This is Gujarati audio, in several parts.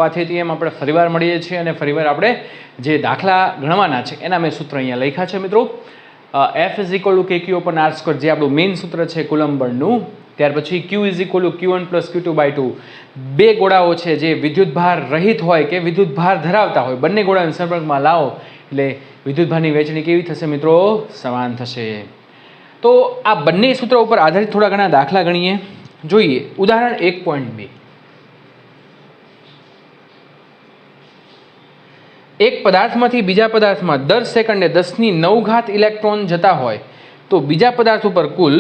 વાતથી એમ આપણે ફરીવાર મળીએ છીએ અને ફરીવાર આપણે જે દાખલા ગણવાના છે એના મેં સૂત્ર અહીંયા લખ્યા છે મિત્રો. F is equal to KQ upon R square, જે આપણું મેઇન સૂત્ર છે કુલમ્બ બળનું. ત્યાર પછી Q is equal two Q1 plus Q2/2. બે ગોળાઓ છે જે વિદ્યુતભાર રહિત હોય કે વિદ્યુતભાર ધરાવતા હોય, બંને ગોળાને સંપર્કમાં લાવો એટલે વિદ્યુતભારની વહેંચણી કેવી થશે મિત્રો? સમાન થશે. તો આ બંને સૂત્ર ઉપર આધારિત થોડા ઘણા દાખલા ગણીએ. જોઈએ ઉદાહરણ 1.2. એક પદાર્થમાંથી બીજા પદાર્થમાં દર સેકન્ડે 10⁹ ઇલેક્ટ્રોન જતા હોય તો બીજા પદાર્થ ઉપર કુલ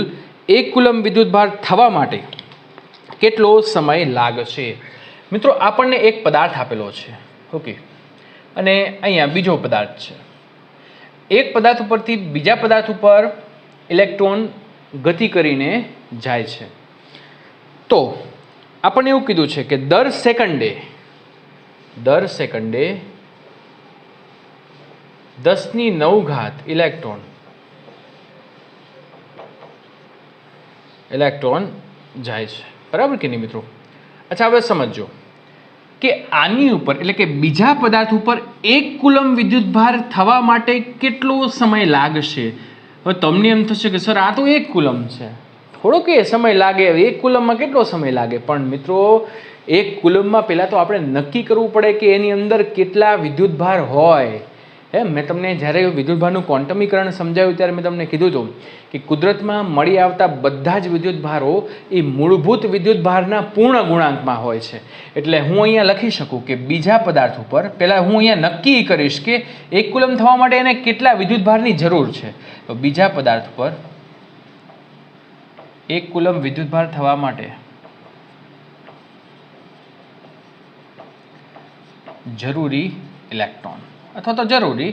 1 કુલમ્બ વિદ્યુતભાર થવા માટે કેટલો સમય લાગશે? મિત્રો આપણને એક પદાર્થ આપેલો છે, ઓકે, અને અહીંયા બીજો પદાર્થ છે. એક પદાર્થ ઉપરથી બીજા પદાર્થ ઉપર ઇલેક્ટ્રોન ગતિ કરીને જાય છે. તો આપણને એવું કીધું છે કે દર સેકન્ડે 10⁹ ઇલેક્ટ્રોન જાય છે, બરાબર કે નહીં મિત્રો? અચ્છા, હવે સમજો કે આની ઉપર એટલે કે બીજા પદાર્થ ઉપર 1 કુલમ્બ વિદ્યુતભાર થવા માટે કેટલો સમય લાગશે? હવે તમને એમ થશે કે સર આ તો 1 કુલમ્બ છે, થોડો કે સમય લાગે, 1 કુલમ્બમાં કેટલો સમય લાગે? પણ મિત્રો 1 કુલમ્બમાં પહેલાં તો આપણે નક્કી કરવું પડે કે એની અંદર કેટલા વિદ્યુતભાર હોય. મેં તમને જ્યારે વિદ્યુતભારનું ક્વોન્ટમીકરણ સમજાવ્યું ત્યારે મેં તમને કીધું હતું કે કુદરતમાં મળી આવતા બધા જ વિદ્યુતભારો એ મૂળભૂત વિદ્યુતભારના પૂર્ણ ગુણાંકમાં હોય છે. એટલે હું અહીંયા લખી શકું કે બીજા પદાર્થ ઉપર પહેલાં હું અહીંયા નક્કી કરીશ કે 1 કુલમ્બ થવા માટે એને કેટલા વિદ્યુતભારની જરૂર છે. તો બીજા પદાર્થ પર 1 કુલમ્બ વિદ્યુતભાર થવા માટે જરૂરી ઇલેક્ટ્રોન અથવા તો જરૂરી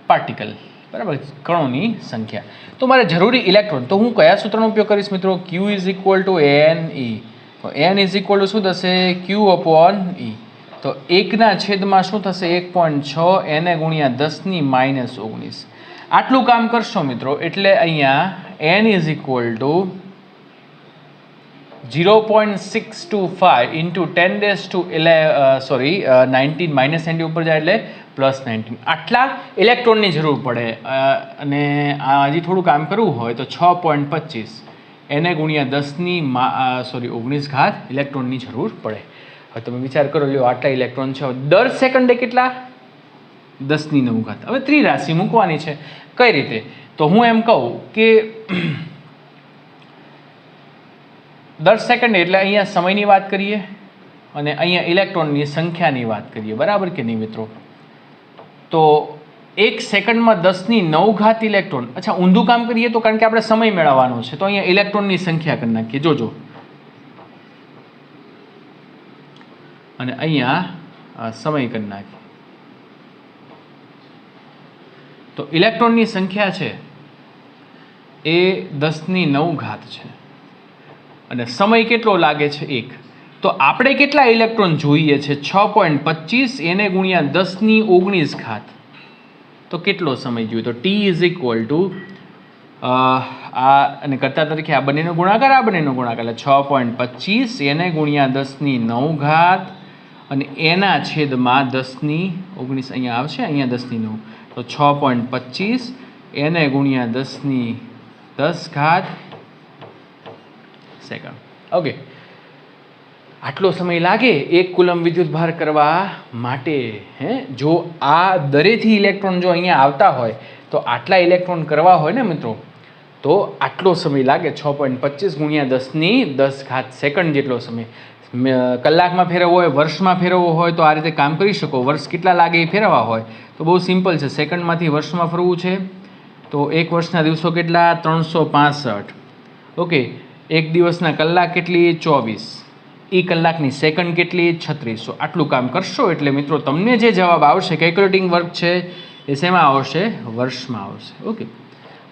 પાર્ટિકલ, બરાબર, કણોની સંખ્યા. તો મારે જરૂરી ઇલેક્ટ્રોન, તો હું કયા સૂત્રનો ઉપયોગ કરીશ મિત્રો? Q is equal two NE. તો N ઇઝ ઇક્વલ ટુ શું થશે? Q upon E. તો 1/માં શું થશે? 1.6 એને ગુણ્યા 10⁻⁹. આટલું કામ કરશો મિત્રો એટલે અહીંયા N is equal two 0.625 into 10⁻19 -90 ઉપર જાય એટલે +19. આટલા ઇલેક્ટ્રોનની જરૂર પડે. અને હજી થોડું કામ કરવું હોય તો 6.25 એને ગુણ્યા 10⁻⁹ ઇલેક્ટ્રોનની જરૂર પડે. હવે તમે વિચાર કરો, લ્યો આટલા ઇલેક્ટ્રોન છે, દર સેકન્ડે કેટલા? 10⁹. હવે ત્રિરાશિ મૂકવાની છે. કઈ રીતે? તો હું એમ કહું કે દર સેકન્ડે એટલે અહીંયા સમયની વાત કરીએ અને અહીંયા ઇલેક્ટ્રોનની સંખ્યાની વાત કરીએ, બરાબર કે નહીં મિત્રો? તો 1 સેકન્ડમાં 10⁹ ઇલેક્ટ્રોન. અચ્છા, ઊંધું કામ કરીએ તો, કારણ કે આપણે સમય મેળવવાનો છે, તો અહીંયા ઇલેક્ટ્રોનની સંખ્યા કરી નાખીએ. જોજો, અને અહીંયા સમય કરી નાખીએ. તો ઇલેક્ટ્રોનની સંખ્યા છે એ 10⁹ છે અને સમય કેટલો લાગે છે? 1. તો આપણે કેટલા ઇલેક્ટ્રોન જોઈએ છે? 6.25 એને ગુણ્યા 10⁻19. તો કેટલો સમય જોઈએ? તો T ઇઝ ઇક્વલ ટુ આ અને કરતા તરીકે આ બંનેનો ગુણાકાર, આ બંનેનો ગુણાકાર, એટલે 6.25 એને ગુણ્યા 10⁹ અને એના છેદમાં 10⁻19 અહીંયા આવશે, અહીંયા 10⁹. તો 6.25 એને ગુણ્યા 10⁻10 સેકન્ડ. ઓકે, આટલો સમય લાગે 1 કુલમ્બ વિદ્યુતભાર કરવા માટે. જો આ દરેથી ઇલેક્ટ્રોન જો અહીંયા આવતા હોય તો આટલા ઇલેક્ટ્રોન કરવા હોય ને મિત્રો, તો આટલો સમય લાગે. 6.25 ગુણ્યા 10⁻10 સેકન્ડ જેટલો સમય. કલાકમાં ફેરવવો હોય, વર્ષમાં ફેરવવો હોય તો આ રીતે કામ કરી શકો. વર્ષ કેટલા લાગે એ ફેરવવા હોય તો બહુ સિમ્પલ છે. સેકન્ડમાંથી વર્ષમાં ફરવું છે તો 1 વર્ષના દિવસો કેટલા? 365. ઓકે, 1 દિવસના કલાક કેટલી? 24. એ કલાકની સેકન્ડ કેટલી? 3600. આટલું કામ કરશો એટલે મિત્રો તમને જે જવાબ આવશે, કેલ્ક્યુલેટિંગ વર્ક છે એ શેમાં આવશે? વર્ષમાં આવશે. ઓકે,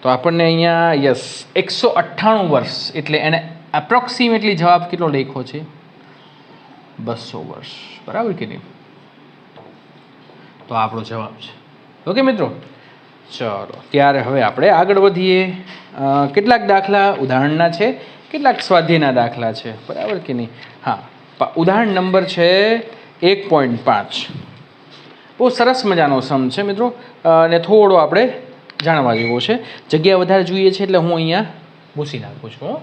તો આપણને અહીંયા યસ 198 વર્ષ, એટલે એને એપ્રોક્સિમેટલી જવાબ કેટલો લખ્યો છે? 200 વર્ષ, બરાબર કે નહીં? તો આપણો જવાબ છે. ઓકે મિત્રો, ચલો ત્યારે હવે આપણે આગળ વધીએ. કેટલાક દાખલા ઉદાહરણના છે, કેટલાક સ્વાધ્યાયના દાખલા છે, બરાબર કે નહીં? હા, ઉદાહરણ નંબર છે 1.5 બહુ સરસ મજાનો સમ છે મિત્રો, અને થોડો આપણે જાણવા જેવો છે. જગ્યા વધારે જોઈએ છે એટલે હું અહીંયા ભૂસી નાખું છું.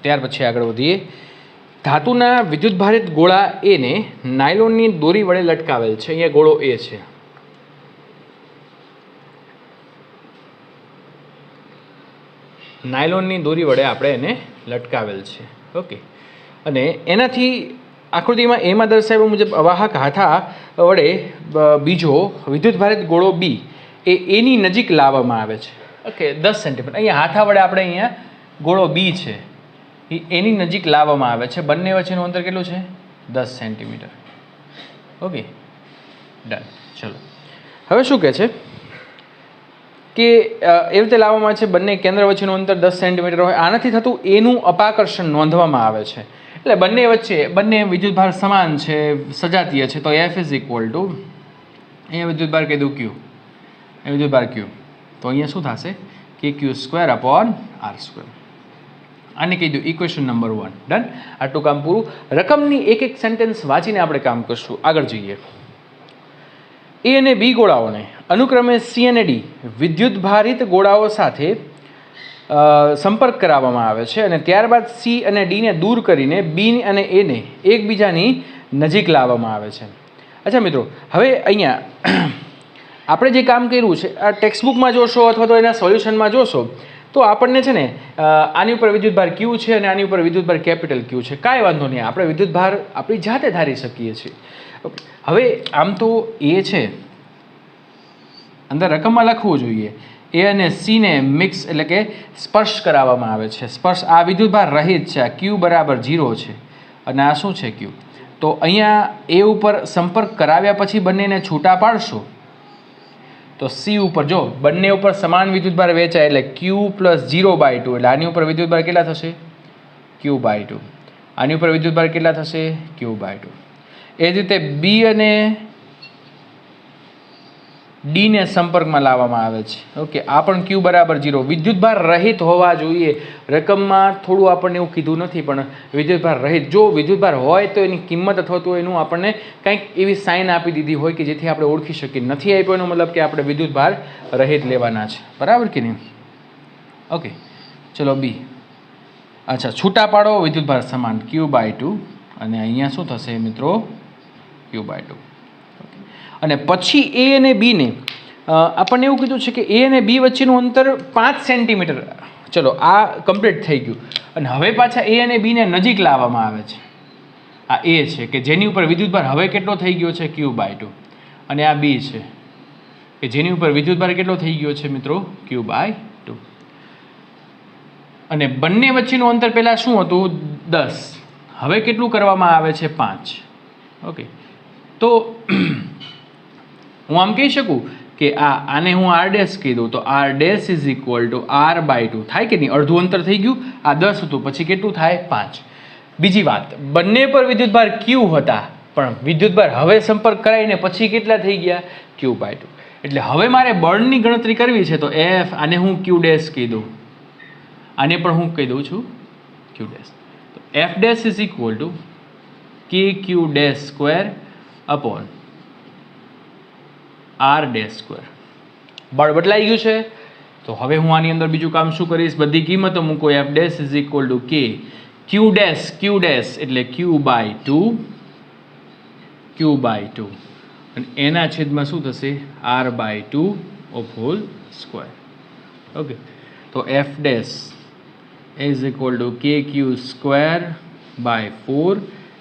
ત્યાર પછી આગળ વધીએ. ધાતુના વિદ્યુતભારિત ગોળા એને નાયલોનની દોરી વડે લટકાવેલ છે. અહીંયા ગોળો એ છે. નાયલોનની દોરી વડે આપણે એને લટકાવેલ છે. ઓકે, અને એનાથી આકૃતિમાં એમાં દર્શાવ્યા મુજબ અવાહક હાથા વડે બીજો વિદ્યુતભારિત ગોળો બી એ એની નજીક લાવવામાં આવે છે. Okay, 10 centimetre. અહીંયા હાથા વડે આપણે અહીંયા ગોળો બી છે એ એની નજીક લાવવામાં આવે છે. બંને વચ્ચેનું અંતર કેટલું છે? 10 સેન્ટીમીટર. Okay, done. ચલો, હવે શું કહે છે કે એવી રીતે લાવવામાં આવે છે. બંને કેન્દ્ર વચ્ચેનું અંતર 10 સેન્ટીમીટર હોય. આનાથી થતું એનું અપાકર્ષણ નોંધવામાં આવે છે. એટલે બંને વચ્ચે બંને વિદ્યુતભાર સમાન છે, સજાતીય છે. તો એફ ઇઝ ઇક્વલ ટુ, અહીંયા વિદ્યુતભાર કીધું ક્યુ, એ વિદ્યુતભાર ક્યુ, તો અહીંયા શું થશે કે Q square upon R square. આને કહી દઉં ઇક્વેશન નંબર 1. ડન. આટલું કામ પૂરું. રકમની એક એક સેન્ટેન્સ વાંચીને આપણે કામ કરશું. આગળ જઈએ. એ અને બી ગોળાઓને અનુક્રમે સી અને ડી વિદ્યુતભારિત ગોળાઓ સાથે સંપર્ક કરાવવામાં આવે છે, અને ત્યારબાદ સી અને ડીને દૂર કરીને બી અને એને એકબીજાની નજીક લાવવામાં આવે છે. અચ્છા મિત્રો, હવે અહીંયા આપણે જે કામ કર્યું છે આ ટેક્સ્ટબુકમાં જોશો અથવા તો એના સોલ્યુશનમાં જોશો તો આપણને છે ને આની ઉપર વિદ્યુતભાર ક્યુ છે અને આની ઉપર વિદ્યુતભાર કેપિટલ ક્યુ છે. કાંઈ વાંધો નહીં, આપણે વિદ્યુતભાર આપણી જાતે ધારી શકીએ છીએ. હવે આમ તો એ છે, અંદર રકમમાં લખવું જોઈએ. એ અને સીને મિક્સ એટલે કે સ્પર્શ કરાવવામાં આવે છે. સ્પર્શ, આ વિદ્યુતભાર રહિત છે, આ ક્યુ બરાબર 0 છે અને આ શું છે ક્યુ. તો અહીંયા એ ઉપર સંપર્ક કરાવ્યા પછી બંનેને છૂટા પાડશો તો સી ઉપર જો બંને ઉપર સમાન વિદ્યુતભાર વેચાય એટલે ક્યુ પ્લસ 0/2, એટલે આની ઉપર વિદ્યુતભાર કેટલા થશે? Q/2. આની ઉપર વિદ્યુતભાર કેટલા થશે? Q/2. એ જ રીતે બી અને ડીને સંપર્કમાં લાવવામાં આવે છે. ઓકે, આ પણ ક્યુ બરાબર 0. વિદ્યુતભાર રહિત હોવા જોઈએ. રકમમાં થોડું આપણને એવું કીધું નથી, પણ વિદ્યુતભાર રહિત, જો વિદ્યુતભાર હોય તો એની કિંમત અથવા તો એનું આપણને કંઈક એવી સાઇન આપી દીધી હોય કે જેથી આપણે ઓળખી શકીએ. નથી આપ્યો એનો મતલબ કે આપણે વિદ્યુતભાર રહિત લેવાના છે. બરાબર કે નહીં? ઓકે, ચલો બી. અચ્છા, છૂટા પાડો વિદ્યુતભાર સમાન Q/2, અને અહીંયા શું થશે મિત્રો? Q/2. અને પછી એ અને બીને આપણને એવું કીધું છે કે એ અને બી વચ્ચેનું અંતર 5 સેન્ટીમીટર. ચલો, આ કમ્પ્લીટ થઈ ગયું. અને હવે પાછા એ અને બીને નજીક લાવવામાં આવે છે. આ એ છે કે જેની ઉપર વિદ્યુતભાર હવે કેટલો થઈ ગયો છે? Q/2. અને આ બી છે કે જેની ઉપર વિદ્યુતભાર કેટલો થઈ ગયો છે મિત્રો? Q/2. અને બંને વચ્ચેનું અંતર પહેલાં શું હતું? 10. હવે કેટલું કરવામાં આવે છે? 5. ઓકે, તો હું આમ કહી શકું કે આને હું r ડેશ કહી દઉં તો r dash is equal two r/2 થાય કે નહીં? અડધું અંતર થઈ ગયું. આ 10 હતું, પછી કેટલું થાય? 5. બીજી વાત, બંને પર વિદ્યુતભાર Q હતા, પણ વિદ્યુતભાર હવે સંપર્ક કરાવીને પછી કેટલા થઈ ગયા? Q/2. એટલે હવે મારે બળની ગણતરી કરવી છે તો F, આને હું Q ડેશ કહી દઉં, આને પણ હું કહી દઉં છું Q ડેશ. તો F dash is equal to KQ dash square upon r dash square. બળ બદલાઈ ગયું છે તો હવે હું આની અંદર બીજું કામ શું કરીશ? બધી કિંમતો મૂકો. F dash is equal to K Q dash એટલે Q/2 અને એના છેદમાં શું થશે? r/2 of whole square. Okay, તો F dash is equal to KQ square by 4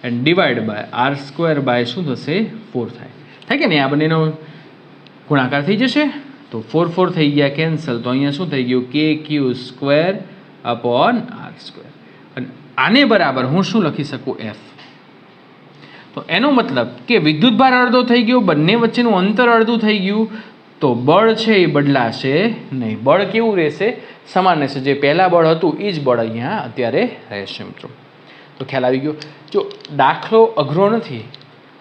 and divide by r square by શું થશે? 4 થાય કે નહીં? આ બંનેનો ગુણાકાર થઈ જશે તો 4 4 થઈ ગયા કેન્સલ. તો અહીંયા શું થઈ ગયું? KQ square upon r square. અને આને બરાબર હું શું લખી શકું? F. તો એનો મતલબ કે વિદ્યુતભાર અડધો થઈ ગયો, બંને વચ્ચેનું અંતર અડધું થઈ ગયું, તો બળ છે એ બદલાશે નહીં. બળ કેવું રહેશે? સમાન રહેશે. જે પહેલાં બળ હતું એ જ બળ અહીંયા અત્યારે રહેશે મિત્રો. તો ખ્યાલ આવી ગયો? જો દાખલો અઘરો નથી,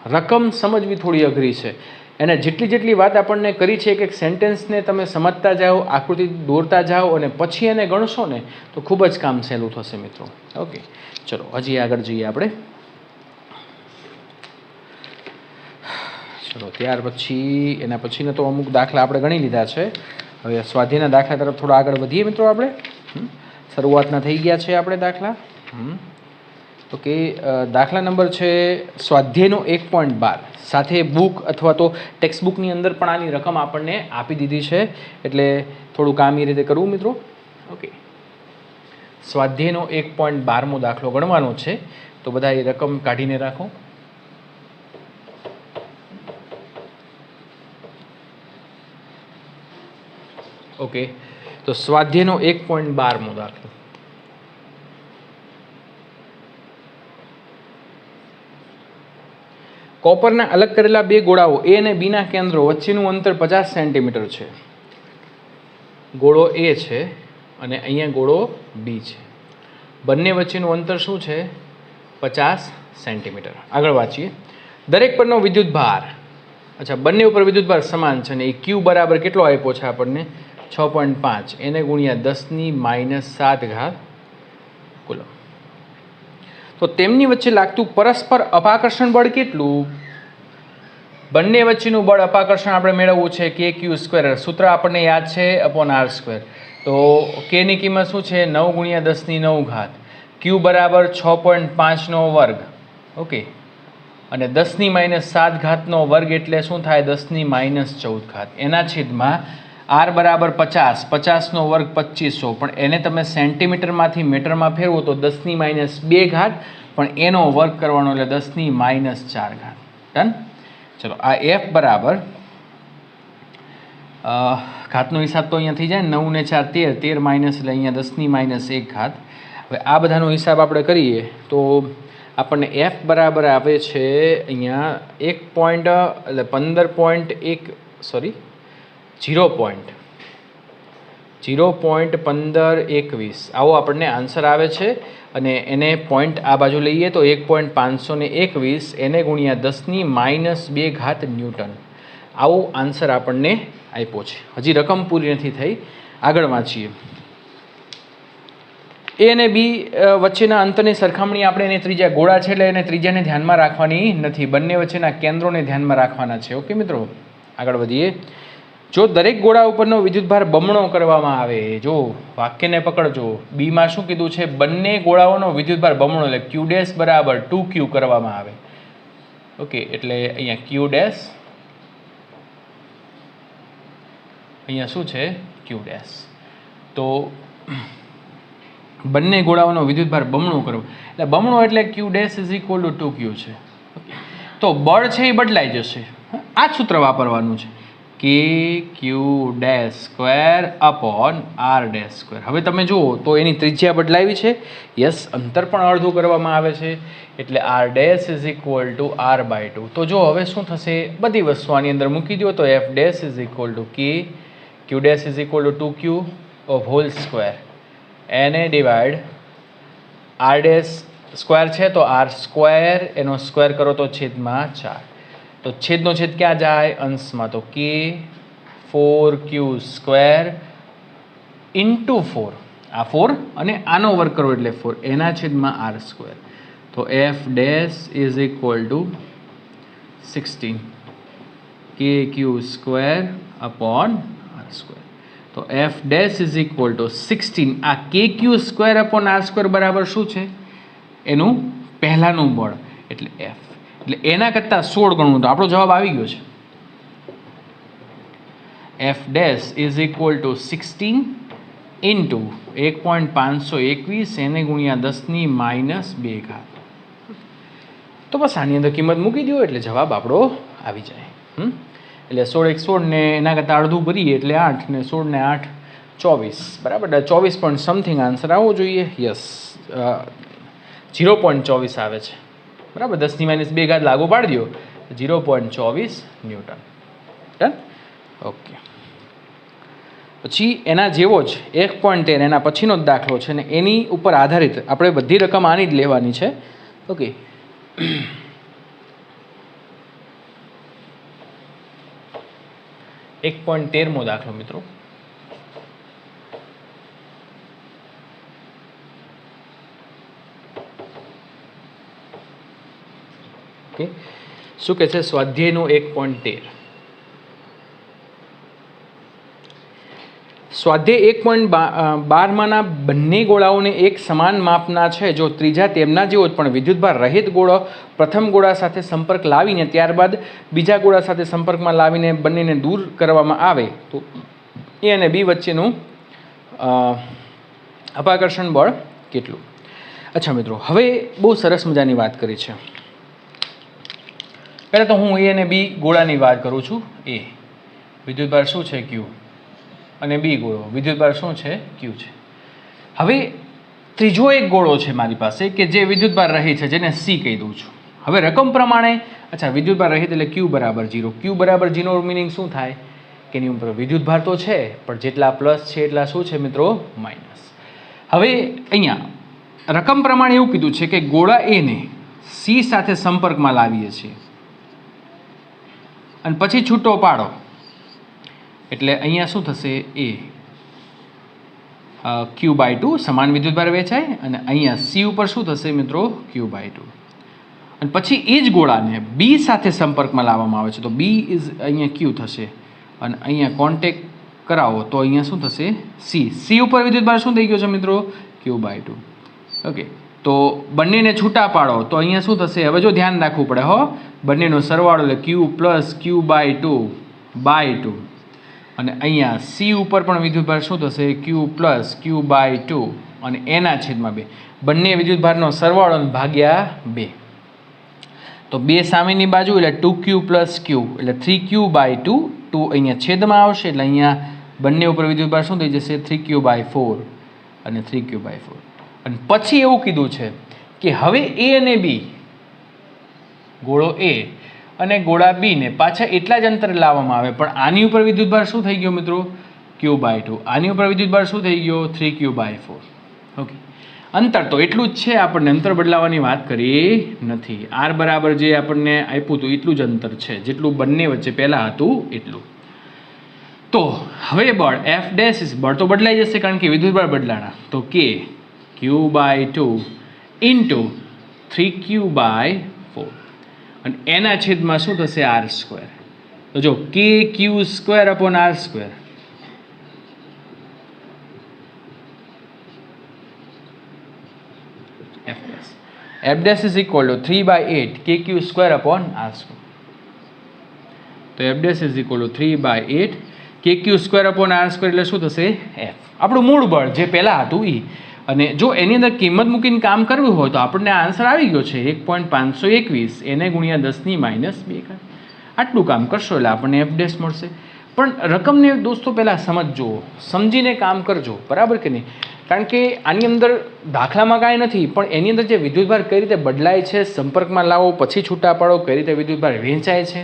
રકમ સમજવી થોડી અઘરી છે. એને જેટલી વાત આપણને કરી છે એક સેન્ટેન્સને તમે સમજતા જાઓ, આકૃતિ દોરતા જાઓ અને પછી એને ગણશો ને તો ખૂબ જ કામ સહેલું થશે મિત્રો. ઓકે, ચલો હજી આગળ જઈએ આપણે. ચલો ત્યાર પછી એના પછીના તો અમુક દાખલા આપણે ગણી લીધા છે. હવે સ્વાધ્યાયના દાખલા તરફ થોડા આગળ વધીએ મિત્રો. આપણે શરૂઆતના થઈ ગયા છે આપણે દાખલા. તો કે દાખલા નંબર છે સ્વાધ્યાયનો 1.12. સાથે બુક અથવા તો ટેક્સ્ટ બુકની અંદર પણ આની રકમ આપણને આપી દીધી છે, એટલે થોડું કામ એ રીતે કરવું મિત્રો. ઓકે, સ્વાધ્યાયનો 1.12મો દાખલો ગણવાનો છે, તો બધા એ રકમ કાઢીને રાખો. ઓકે, તો સ્વાધ્યાયનો 1.12મો દાખલો. કોપરના અલગ કરેલા બે ગોળાઓ એ અને બીના કેન્દ્રો વચ્ચેનું અંતર 50 સેન્ટીમીટર છે. ગોળો એ છે અને અહીંયા ગોળો બી છે. બંને વચ્ચેનું અંતર શું છે? 50 સેન્ટીમીટર. આગળ વાંચીએ. દરેક પરનો વિદ્યુત ભાર, અચ્છા બંને ઉપર વિદ્યુત ભાર સમાન છે ને એ ક્યુ બરાબર કેટલો આપ્યો છે આપણને? 6.5 એને ગુણ્યા 10⁻7 કુલમ. તો તેમની વચ્ચે લાગતું પરસ્પર અપાકર્ષણ બળ કેટલું? બંને વચ્ચેનું બળ અપાકર્ષણ આપણે મેળવવું છે kq². સૂત્ર આપણને યાદ છે /r². તો k ની કિંમત શું છે? 9 × 10⁹. q બરાબર 6.5નો વર્ગ. ઓકે, અને 10⁻7નો વર્ગ એટલે શું થાય? 10⁻14. એના છેદમાં r બરાબર 50. 50નો વર્ગ 2500, પણ એને તમે સેન્ટીમીટરમાંથી મીટરમાં ફેરવો તો 10⁻2, પણ એનો વર્ગ કરવાનો એટલે 10⁻4. ડન. ચલો આ f બરાબર ઘાતનો હિસાબ તો અહીંયા થઈ જાય. 9 ને 4 13, 13 માઇનસ એટલે અહીંયા 10⁻1. હવે આ બધાનો હિસાબ આપણે કરીએ તો આપણને f બરાબર આવે છે અહીંયા 0.1521 આવો આપણને આન્સર આવે છે. અને એને પોઈન્ટ આ બાજુ લઈએ તો 1.521 એને ગુણ્યા 10⁻2 ન્યૂટન. આવો આન્સર આપણને આપ્યો છે. હજી રકમ પૂરી નથી થઈ. આગળ વાંચીએ. એ અને બી વચ્ચેના અંતરની સરખામણી આપણે એને ત્રિજ્યા ગોળા છે એટલે એને ત્રિજ્યાને ધ્યાનમાં રાખવાની નથી, બંને વચ્ચેના કેન્દ્રોને ધ્યાનમાં રાખવાના છે. ઓકે મિત્રો, આગળ વધીએ. જો દરેક ગોળા ઉપરનો વિદ્યુતભાર બમણો કરવામાં આવે, જો વાક્યને પકડજો, બીમાં શું કીધું છે? બંને ગોળાઓનો વિદ્યુતભાર બમણો એટલે q' બરાબર 2q કરવામાં આવે. ઓકે, એટલે અહીંયા q', અહીંયા શું છે? q'. તો બંને ગોળાઓનો વિદ્યુતભાર બમણો કરવો એટલે બમણો એટલે q' = 2q છે. તો બળ છે એ બદલાઈ જશે. આ જ સૂત્ર વાપરવાનું છે, kq²/r². હવે તમે જુઓ તો એની ત્રિજ્યા બદલાવી છે. યસ, અંતર પણ અડધું કરવામાં આવે છે એટલે r' = r/2. તો જો હવે શું થશે? બધી વસ્તુ આની અંદર મૂકી દો તો f' = q' = 2q² એને ડિવાઈડ r' સ્ક્વેર છે તો r², એનો સ્ક્વેર કરો તો છેદમાં 4. તો છેદનો છેદ ક્યાં જાય? અંશમાં. તો k4q² × 4, આ 4 અને આનો વર્ગ કરો એટલે 4 એના છેદમાં r². તો f' = 16 kq²/r². તો f' = 16. આ kq²/r² બરાબર શું છે? એનું પહેલાંનું બળ એટલે f. એટલે એના કરતાં 16 ગણું. તો આપણો જવાબ આવી ગયો છે. f' = 16 × 1.521 એને ગુણ્યા 10⁻2. તો બસ આની અંદર કિંમત મૂકી દો એટલે જવાબ આપણો આવી જાય. એટલે 16 × 16 ને એના કરતાં અડધું ભરીએ એટલે 8 ને 16 ને 8 24. બરાબર, 24 પોઈન્ટ સમથિંગ આન્સર આવવો જોઈએ. યસ, 0.24 આવે છે. બરાબર, 10⁻2 લાગુ પાડી દો 0.24 ન્યૂટન. ડન. ઓકે, પછી એના જેવો જ 1.13 એના પછીનો જ દાખલો છે ને એની ઉપર આધારિત આપણે બધી રકમ આની જ લેવાની છે. ઓકે, 1.13મો દાખલો મિત્રો. ઓકે, શું કહે છે? સ્વાધ્યાયનો 1.13. સ્વાધ્યાય 1.12માંના બંને ગોળાઓને એક સમાન માપના છે જો ત્રીજા તેમના જેવો જ પણ વિદ્યુતભાર રહિત ગોળો પ્રથમ ગોળા સાથે સંપર્ક લાવીને ત્યારબાદ બીજા ગોળા સાથે સંપર્કમાં લાવીને બંનેને દૂર કરવામાં આવે તો એ અને બી વચ્ચેનું અપાકર્ષણ બળ કેટલું? અચ્છા મિત્રો, હવે બહુ સરસ મજાની વાત કરી છે. પહેલાં તો હું એ અને બી ગોળાની વાત કરું છું. એ વિદ્યુતભાર શું છે? ક્યુ. અને બી ગોળો વિદ્યુતભાર શું છે? ક્યુ છે. હવે ત્રીજો એક ગોળો છે મારી પાસે કે જે વિદ્યુતભાર રહિત છે, જેને સી કહી દઉં છું. હવે રકમ પ્રમાણે અચ્છા, વિદ્યુતભાર રહિત એટલે ક્યુ બરાબર 0. ક્યુ બરાબર 0 મિનિંગ શું થાય કે એની ઉપર વિદ્યુતભાર તો છે પણ જેટલા પ્લસ છે એટલા શું છે મિત્રો? માઇનસ. હવે અહીંયા રકમ પ્રમાણે એવું કીધું છે કે ગોળા એને સી સાથે સંપર્કમાં લાવીએ છીએ અને પછી છૂટો પાડો એટલે અહીંયા શું થશે? એ Q/2 સમાન વિદ્યુતભાર વેચાય અને અહીંયા સી ઉપર શું થશે મિત્રો? Q/2. અને પછી એ જ ગોળાને બી સાથે સંપર્કમાં લાવવામાં આવે છે તો બી ઇઝ અહીંયા ક્યુ થશે અને અહીંયા કોન્ટેક્ટ કરાવો તો અહીંયા શું થશે? સી ઉપર વિદ્યુતભાર શું થઈ ગયો છે મિત્રો? Q/2. ઓકે, તો બંનેને છૂટા પાડો તો અહીંયા શું થશે? હવે જો ધ્યાન રાખવું પડે હો, બંનેનો સરવાળો એટલે Q + Q/2 અને અહીંયા સી ઉપર પણ વિદ્યુતભાર શું થશે? Q + Q/2 અને એના છેદમાં 2. બંને વિદ્યુતભારનો સરવાળો ભાગ્યા 2. તો 2 સામેની બાજુ એટલે 2Q + Q એટલે 3Q/2. 2 અહીંયા છેદમાં આવશે એટલે અહીંયા બંને ઉપર વિદ્યુતભાર શું થઈ જશે? 3Q/4 અને 3Q/4. અને પછી એવું કીધું છે કે હવે એ અને બી ગોળો એ અને ગોળા બી ને પાછા એટલા જ અંતરે લાવવામાં આવે પણ આની ઉપર વિદ્યુતભાર શું થઈ ગયો મિત્રો? Q/2. આની ઉપર વિદ્યુતભાર શું થઈ ગયો? 3Q/4. ઓકે, અંતર તો એટલું જ છે, આપણને અંતર બદલાવાની વાત કરી નથી. આર બરાબર જે આપણને આપ્યું હતું એટલું જ અંતર છે જેટલું બંને વચ્ચે પહેલાં હતું એટલું. તો હવે બળ F' બળ તો બદલાઈ જશે કારણ કે વિદ્યુતભાર બદલાણા. તો K Q/2 ઇન્ટુ 3Q/4 અને એના છેદમાં શું થશે? R². તો જો KQ²/R². F' is equal to 3/8 KQ²/R². તો F' is equal to 3/8 KQ²/R² એટલે શું થશે? F. આપણું મૂળ બળ જે પહેલાં હતું એ. અને જો એની અંદર કિંમત મૂકીને કામ કરવું હોય તો આપણને આન્સર આવી ગયો છે 1.521 એને ગુણ્યા 10⁻². આટલું કામ કરશો એટલે આપણને F' મળશે. પણ રકમને દોસ્તો પહેલાં સમજજો, સમજીને કામ કરજો, બરાબર કે નહીં? કારણ કે આની અંદર દાખલામાં કાંઈ નથી પણ એની અંદર જે વિદ્યુતભાર કઈ રીતે બદલાય છે, સંપર્કમાં લાવો પછી છૂટા પાડો, કઈ રીતે વિદ્યુતભાર વહેંચાય છે,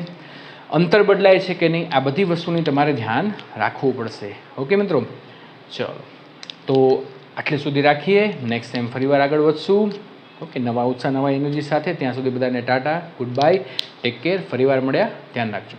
અંતર બદલાય છે કે નહીં, આ બધી વસ્તુની તમારે ધ્યાન રાખવું પડશે. ઓકે મિત્રો, ચલો તો આટલે સુધી રાખીએ. નેક્સ્ટ ટાઈમ ફરીવાર આગળ વધશું. ઓકે, નવા ઉત્સાહ નવા એનર્જી સાથે. ત્યાં સુધી બધાને Tata, good bye, take care. ફરીવાર મળ્યા, ધ્યાન રાખજો.